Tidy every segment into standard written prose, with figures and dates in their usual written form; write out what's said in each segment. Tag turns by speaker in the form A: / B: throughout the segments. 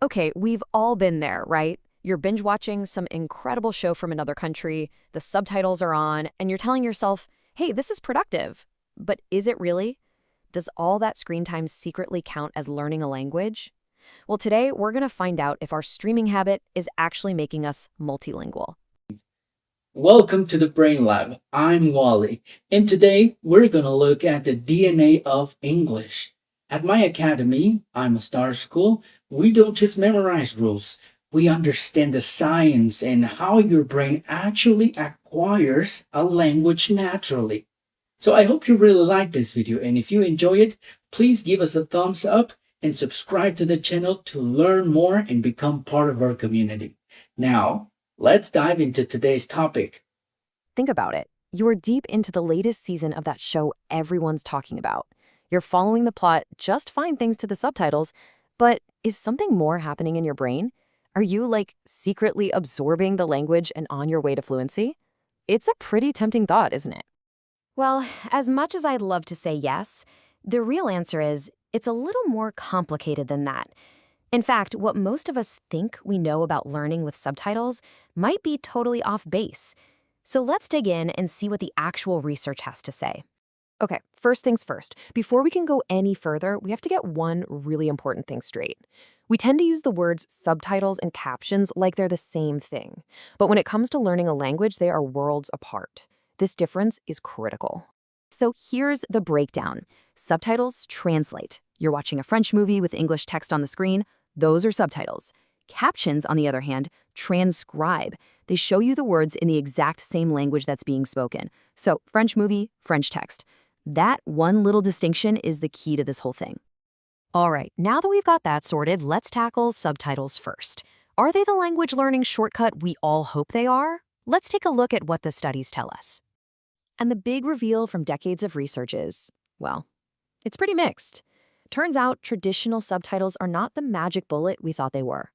A: Okay, we've all been there, right? You're binge watching some incredible show from another country, the subtitles are on, and you're telling yourself, hey, this is productive. But is it really? Does all that screen time secretly count as learning a language? Well, today we're going to find out if our streaming habit is actually making us multilingual.
B: Welcome to the Brain Lab. I'm Wally, and today we're going to look at the DNA of English. At my academy, Imastarschool, we don't just memorize rules. We understand the science and how your brain actually acquires a language naturally. So I hope you really like this video, and if you enjoy it, please give us a thumbs up and subscribe to the channel to learn more and become part of our community. Now, let's dive into today's topic.
A: Think about it. You're deep into the latest season of that show everyone's talking about. You're following the plot just fine thanks to the subtitles, but is something more happening in your brain? Are you, secretly absorbing the language and on your way to fluency? It's a pretty tempting thought, isn't it? Well, as much as I'd love to say yes, the real answer is it's a little more complicated than that. In fact, what most of us think we know about learning with subtitles might be totally off base. So let's dig in and see what the actual research has to say. Okay, first things first. Before we can go any further, we have to get one really important thing straight. We tend to use the words subtitles and captions like they're the same thing. But when it comes to learning a language, they are worlds apart. This difference is critical. So here's the breakdown. Subtitles translate. You're watching a French movie with English text on the screen. Those are subtitles. Captions, on the other hand, transcribe. They show you the words in the exact same language that's being spoken. So, French movie, French text. That one little distinction is the key to this whole thing. All right, now that we've got that sorted, let's tackle subtitles first. Are they the language learning shortcut we all hope they are? Let's take a look at what the studies tell us. And the big reveal from decades of research is, well, it's pretty mixed. Turns out traditional subtitles are not the magic bullet we thought they were.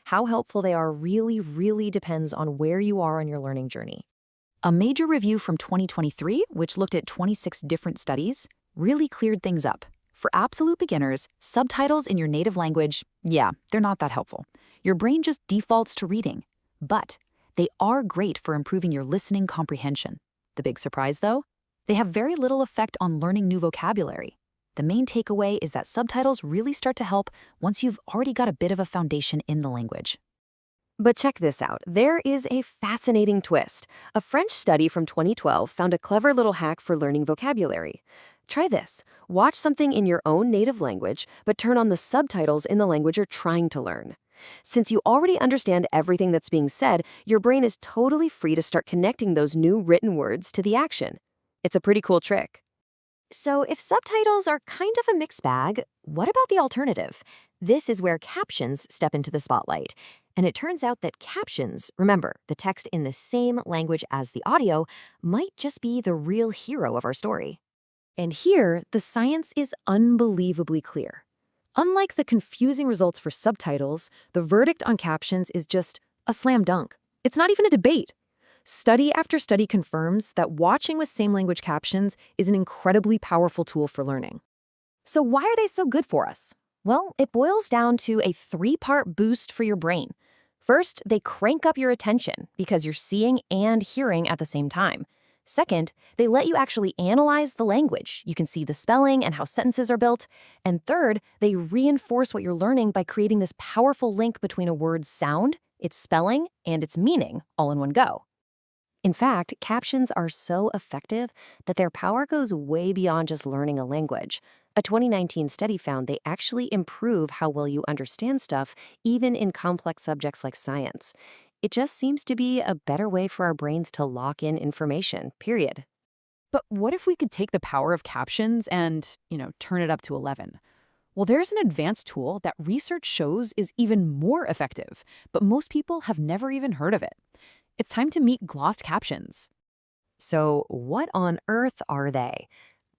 A: How helpful they are really depends on where you are on your learning journey. A major review from 2023, which looked at 26 different studies, really cleared things up. For absolute beginners, subtitles in your native language, yeah, they're not that helpful. Your brain just defaults to reading. But they are great for improving your listening comprehension. The big surprise, though? They have very little effect on learning new vocabulary. The main takeaway is that subtitles really start to help once you've already got a bit of a foundation in the language. But check this out. There is a fascinating twist. A French study from 2012 found a clever little hack for learning vocabulary. Try this. Watch something in your own native language, but turn on the subtitles in the language you're trying to learn. Since you already understand everything that's being said, your brain is totally free to start connecting those new written words to the action. It's a pretty cool trick. So if subtitles are kind of a mixed bag, what about the alternative? This is where captions step into the spotlight. And it turns out that captions, remember, the text in the same language as the audio, might just be the real hero of our story. And here, the science is unbelievably clear. Unlike the confusing results for subtitles, the verdict on captions is just a slam dunk. It's not even a debate. Study after study confirms that watching with same language captions is an incredibly powerful tool for learning. So why are they so good for us? Well, it boils down to a three-part boost for your brain. First, they crank up your attention because you're seeing and hearing at the same time. Second, they let you actually analyze the language. You can see the spelling and how sentences are built. And third, they reinforce what you're learning by creating this powerful link between a word's sound, its spelling, and its meaning all in one go. In fact, captions are so effective that their power goes way beyond just learning a language. A 2019 study found they actually improve how well you understand stuff, even in complex subjects like science. It just seems to be a better way for our brains to lock in information, period. But what if we could take the power of captions and, turn it up to 11? Well, there's an advanced tool that research shows is even more effective, but most people have never even heard of it. It's time to meet glossed captions. So what on earth are they?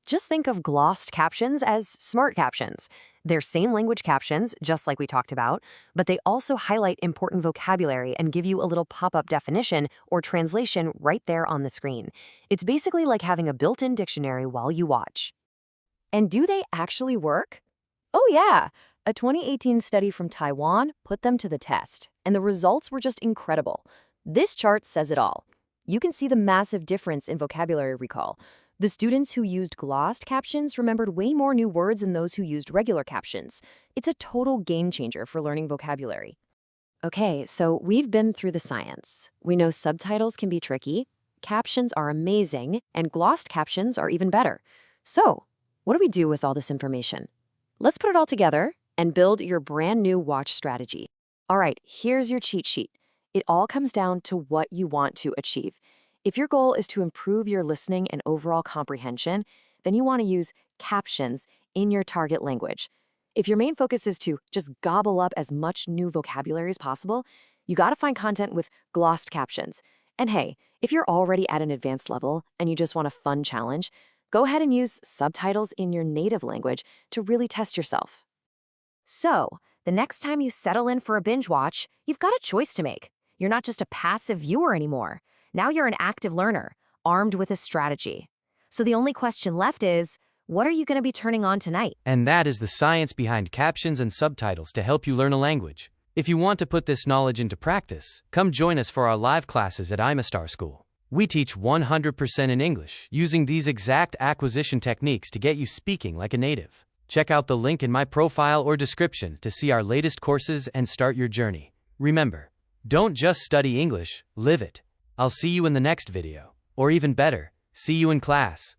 A: Just think of glossed captions as smart captions. They're same language captions, just like we talked about, but they also highlight important vocabulary and give you a little pop-up definition or translation right there on the screen. It's basically like having a built-in dictionary while you watch. And do they actually work? Oh yeah, A 2018 study from Taiwan put them to the test, and the results were just incredible. This chart says it all. You can see the massive difference in vocabulary recall. The students who used glossed captions remembered way more new words than those who used regular captions. It's a total game changer for learning vocabulary. Okay, so we've been through the science. We know subtitles can be tricky, captions are amazing, and glossed captions are even better. So, what do we do with all this information? Let's put it all together and build your brand new watch strategy. All right, here's your cheat sheet. It all comes down to what you want to achieve. If your goal is to improve your listening and overall comprehension, then you want to use captions in your target language. If your main focus is to just gobble up as much new vocabulary as possible, you got to find content with glossed captions. And hey, if you're already at an advanced level and you just want a fun challenge, go ahead and use subtitles in your native language to really test yourself. So, the next time you settle in for a binge watch, you've got a choice to make. You're not just a passive viewer anymore. Now you're an active learner, armed with a strategy. So the only question left is, what are you going to be turning on tonight?
C: And that is the science behind captions and subtitles to help you learn a language. If you want to put this knowledge into practice, come join us for our live classes at Imastarschool. We teach 100% in English, using these exact acquisition techniques to get you speaking like a native. Check out the link in my profile or description to see our latest courses and start your journey. Remember, don't just study English, live it. I'll see you in the next video. Or even better, see you in class.